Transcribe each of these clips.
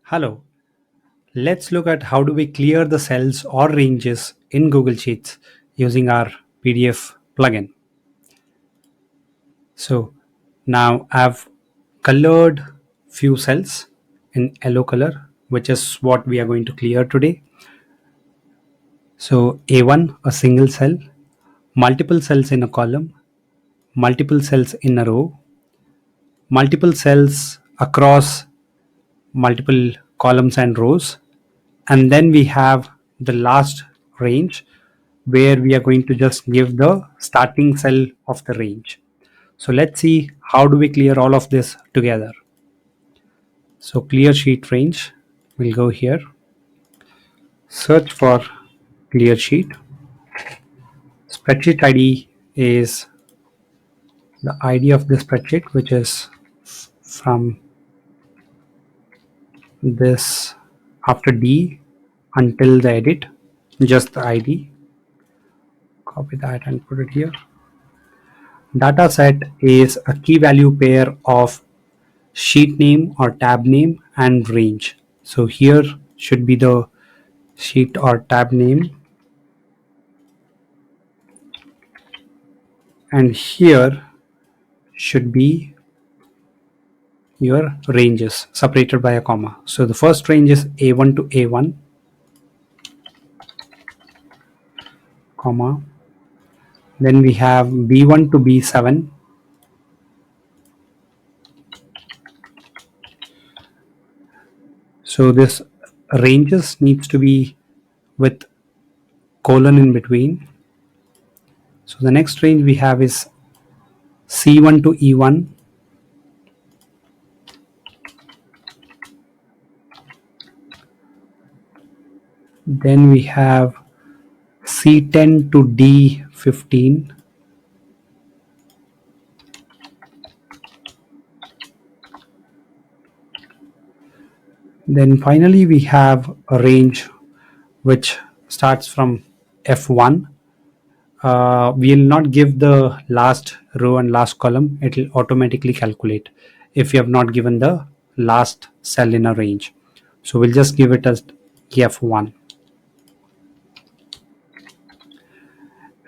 Hello, let's look at how do we clear the cells or ranges in Google Sheets using our PDF plugin. So now I've colored few cells in yellow color, which is what we are going to clear today. So A1, a single cell, multiple cells in a column, multiple cells in a row, multiple cells across multiple columns and rows, and then we have the last range where we are going to just give the starting cell of the range. So let's see how do we clear all of this together. So clear sheet range, we'll go here, search for clear sheet. Spreadsheet ID is the ID of the spreadsheet, which is from this after D until the edit, just the ID. Copy that and put it here. Data set is a key value pair of sheet name or tab name and range. So here should be the sheet or tab name, and here should be your ranges separated by a comma. So the first range is A1 to A1, comma. Then we have B1 to B7, so this ranges needs to be with colon in between. So the next range we have is C1 to E1, then we have C10 to D15, then finally we have a range which starts from F1. We'll not give the last row and last column, it will automatically calculate if you have not given the last cell in a range. So we'll just give it as F1.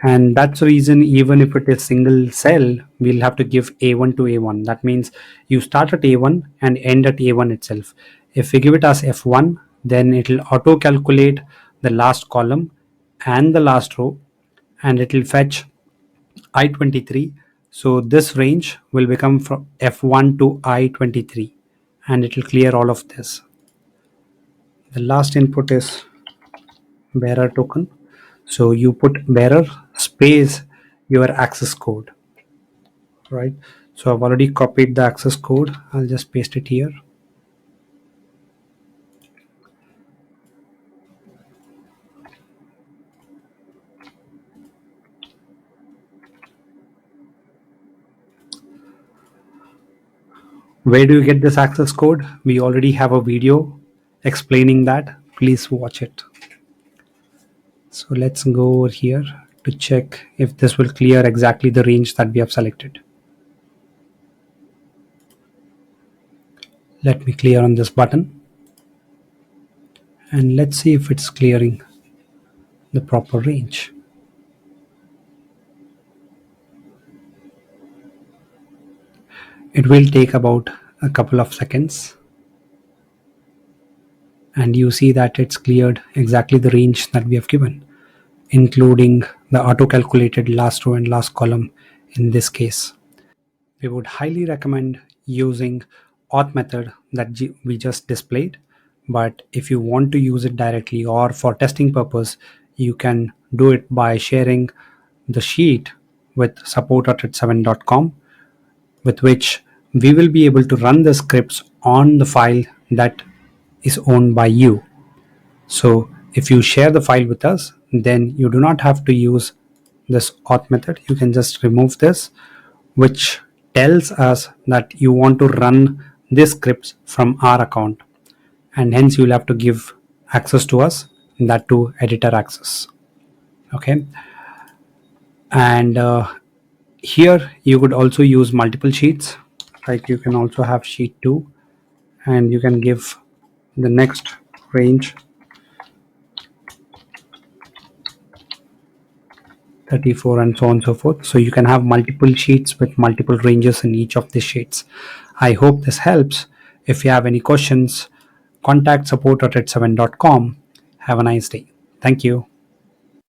And that's the reason, even if it is single cell, we'll have to give A1 to A1. That means you start at A1 and end at A1 itself. If we give it as F1, then it will auto calculate the last column and the last row, and it will fetch I23. So this range will become from F1 to I23, and it will clear all of this. The last input is bearer token. So you put bearer space your access code, right? So I've already copied the access code. I'll just paste it here. Where do you get this access code? We already have a video explaining that. Please watch it. So let's go over here to check if this will clear exactly the range that we have selected. Let me clear on this button, and let's see if it's clearing the proper range. It will take about a couple of seconds, and you see that it's cleared exactly the range that we have given, including the auto calculated last row and last column in this case. We would highly recommend using auth method that we just displayed, but if you want to use it directly or for testing purpose, you can do it by sharing the sheet with support@7.com, with which we will be able to run the scripts on the file that is owned by you. So if you share the file with us, then you do not have to use this auth method. You can just remove this, which tells us that you want to run these scripts from our account, and hence you'll have to give access to us, that to editor access. Okay, and here you could also use multiple sheets, like you can also have sheet 2, and you can give the next range 34, and so on and so forth. So you can have multiple sheets with multiple ranges in each of the sheets. I hope this helps. If you have any questions, contact support@red7.com. Have a nice day. Thank you.